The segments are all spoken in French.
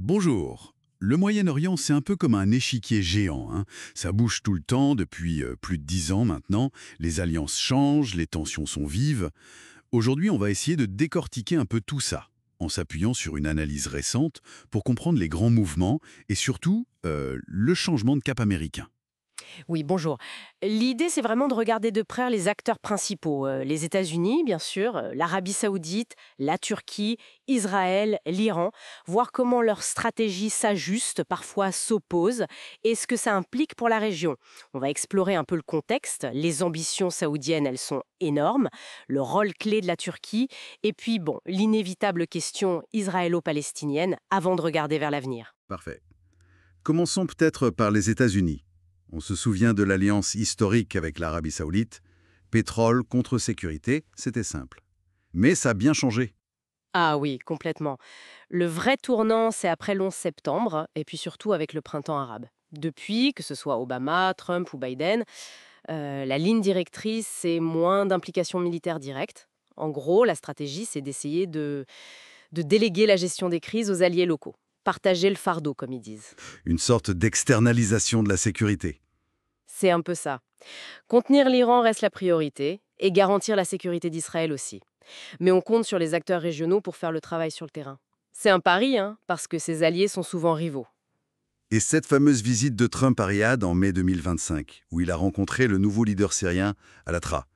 Bonjour. Le Moyen-Orient, c'est un peu comme un échiquier géant, hein. Ça bouge tout le temps depuis plus de 10 ans maintenant. Les alliances changent, les tensions sont vives. Aujourd'hui, on va essayer de décortiquer un peu tout ça, en s'appuyant sur une analyse récente pour comprendre les grands mouvements et surtout le changement de cap américain. Oui, bonjour. L'idée, c'est vraiment de regarder de près les acteurs principaux. Les États-Unis, bien sûr, l'Arabie saoudite, la Turquie, Israël, l'Iran, voir comment leurs stratégies s'ajustent, parfois s'opposent, et ce que ça implique pour la région. On va explorer un peu le contexte. Les ambitions saoudiennes, elles sont énormes, le rôle clé de la Turquie, et puis, bon, l'inévitable question israélo-palestinienne avant de regarder vers l'avenir. Parfait. Commençons peut-être par les États-Unis. On se souvient de l'alliance historique avec l'Arabie saoudite. Pétrole contre sécurité, c'était simple. Mais ça a bien changé. Ah oui, complètement. Le vrai tournant, c'est après l'11 septembre, et puis surtout avec le printemps arabe. Depuis, que ce soit Obama, Trump ou Biden, la ligne directrice, c'est moins d'implication militaire directe. En gros, la stratégie, c'est d'essayer de déléguer la gestion des crises aux alliés locaux. Partager le fardeau, comme ils disent. Une sorte d'externalisation de la sécurité. C'est un peu ça. Contenir l'Iran reste la priorité, et garantir la sécurité d'Israël aussi. Mais on compte sur les acteurs régionaux pour faire le travail sur le terrain. C'est un pari, hein, parce que ses alliés sont souvent rivaux. Et cette fameuse visite de Trump à Riyad en mai 2025, où il a rencontré le nouveau leader syrien, Al-Atra,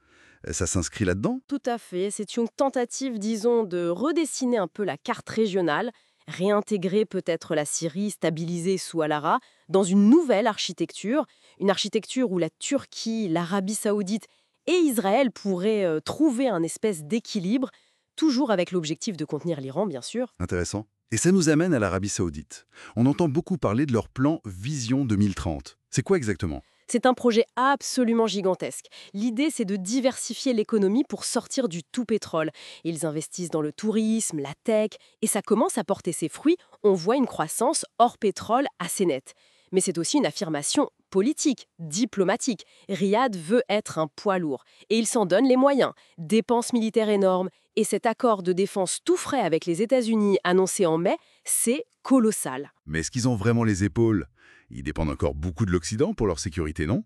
ça s'inscrit là-dedans? Tout à fait, c'est une tentative, disons, de redessiner un peu la carte régionale, réintégrer peut-être la Syrie stabilisée sous Al-Ara dans une nouvelle architecture, une architecture où la Turquie, l'Arabie saoudite et Israël pourraient trouver un espèce d'équilibre, toujours avec l'objectif de contenir l'Iran, bien sûr. Intéressant. Et ça nous amène à l'Arabie saoudite. On entend beaucoup parler de leur plan Vision 2030. C'est quoi exactement? C'est un projet absolument gigantesque. L'idée, c'est de diversifier l'économie pour sortir du tout pétrole. Ils investissent dans le tourisme, la tech, et ça commence à porter ses fruits. On voit une croissance hors pétrole assez nette. Mais c'est aussi une affirmation politique, diplomatique. Riyad veut être un poids lourd. Et il s'en donne les moyens. Dépenses militaires énormes. Et cet accord de défense tout frais avec les États-Unis annoncé en mai, c'est colossal. Mais est-ce qu'ils ont vraiment les épaules? Ils dépendent encore beaucoup de l'Occident pour leur sécurité, non?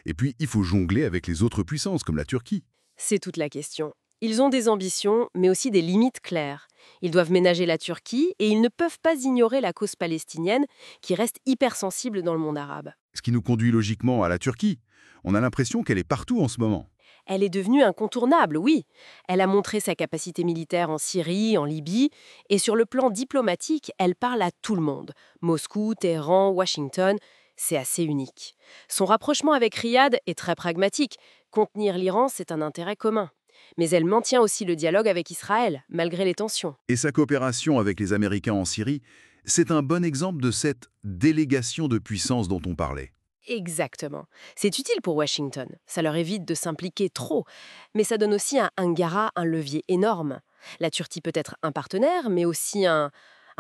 Et puis, il faut jongler avec les autres puissances, comme la Turquie. C'est toute la question. Ils ont des ambitions, mais aussi des limites claires. Ils doivent ménager la Turquie et ils ne peuvent pas ignorer la cause palestinienne, qui reste hypersensible dans le monde arabe. Ce qui nous conduit logiquement à la Turquie. On a l'impression qu'elle est partout en ce moment. Elle est devenue incontournable, oui. Elle a montré sa capacité militaire en Syrie, en Libye, et sur le plan diplomatique, elle parle à tout le monde. Moscou, Téhéran, Washington, c'est assez unique. Son rapprochement avec Riyad est très pragmatique. Contenir l'Iran, c'est un intérêt commun. Mais elle maintient aussi le dialogue avec Israël, malgré les tensions. Et sa coopération avec les Américains en Syrie, c'est un bon exemple de cette délégation de puissance dont on parlait. Exactement. C'est utile pour Washington. Ça leur évite de s'impliquer trop. Mais ça donne aussi à Ankara un levier énorme. La Turquie peut être un partenaire, mais aussi un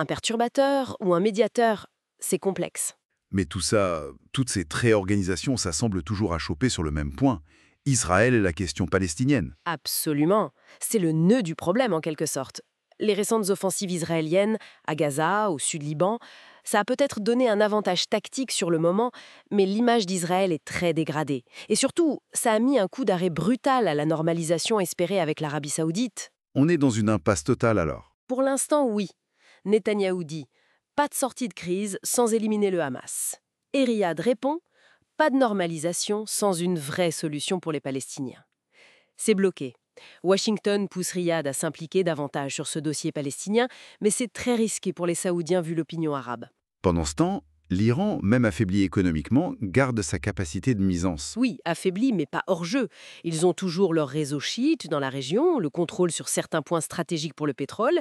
perturbateur ou un médiateur. C'est complexe. Mais tout ça, toutes ces réorganisations, ça semble toujours à choper sur le même point. Israël et la question palestinienne. Absolument. C'est le nœud du problème en quelque sorte. Les récentes offensives israéliennes, à Gaza, au sud-Liban, ça a peut-être donné un avantage tactique sur le moment, mais l'image d'Israël est très dégradée. Et surtout, ça a mis un coup d'arrêt brutal à la normalisation espérée avec l'Arabie saoudite. On est dans une impasse totale alors. Pour l'instant, oui. Netanyahou dit pas de sortie de crise sans éliminer le Hamas. Et Riyad répond pas de normalisation sans une vraie solution pour les Palestiniens. C'est bloqué. Washington pousse Riyad à s'impliquer davantage sur ce dossier palestinien, mais c'est très risqué pour les Saoudiens vu l'opinion arabe. Pendant ce temps, l'Iran, même affaibli économiquement, garde sa capacité de nuisance. Oui, affaiblis, mais pas hors jeu. Ils ont toujours leur réseau chiite dans la région, le contrôle sur certains points stratégiques pour le pétrole,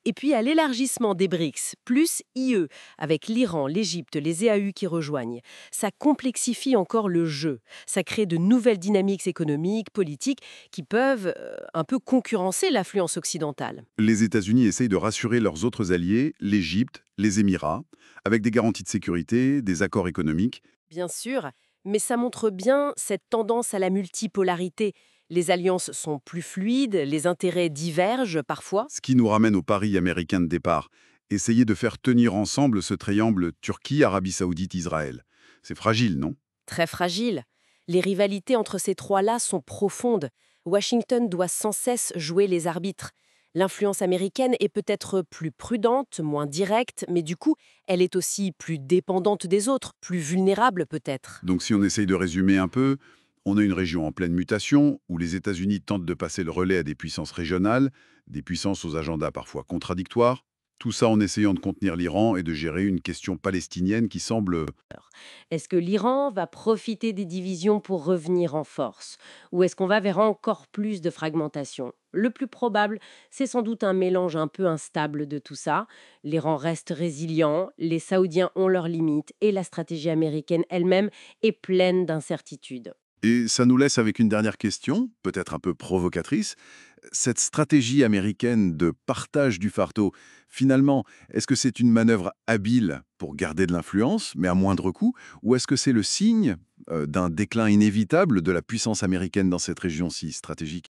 et puis à l'élargissement des BRICS, plus IE, avec l'Iran, l'Égypte, les EAU qui rejoignent. Ça complexifie encore le jeu. Ça crée de nouvelles dynamiques économiques, politiques, qui peuvent un peu concurrencer l'affluence occidentale. Les États-Unis essayent de rassurer leurs autres alliés, l'Égypte, les Émirats, avec des garanties de sécurité, des accords économiques. Bien sûr, mais ça montre bien cette tendance à la multipolarité. Les alliances sont plus fluides, les intérêts divergent parfois. Ce qui nous ramène au pari américain de départ. Essayer de faire tenir ensemble ce triangle Turquie, Arabie Saoudite, Israël. C'est fragile, non? Très fragile. Les rivalités entre ces trois-là sont profondes. Washington doit sans cesse jouer les arbitres. L'influence américaine est peut-être plus prudente, moins directe, mais du coup, elle est aussi plus dépendante des autres, plus vulnérable peut-être. Donc si on essaye de résumer un peu, on a une région en pleine mutation où les États-Unis tentent de passer le relais à des puissances régionales, des puissances aux agendas parfois contradictoires, tout ça en essayant de contenir l'Iran et de gérer une question palestinienne qui semble... Est-ce que l'Iran va profiter des divisions pour revenir en force? Ou est-ce qu'on va vers encore plus de fragmentation? Le plus probable, c'est sans doute un mélange un peu instable de tout ça. L'Iran reste résilient, les Saoudiens ont leurs limites et la stratégie américaine elle-même est pleine d'incertitudes. Et ça nous laisse avec une dernière question, peut-être un peu provocatrice. Cette stratégie américaine de partage du fardeau, finalement, est-ce que c'est une manœuvre habile pour garder de l'influence, mais à moindre coût, ou est-ce que c'est le signe d'un déclin inévitable de la puissance américaine dans cette région si stratégique?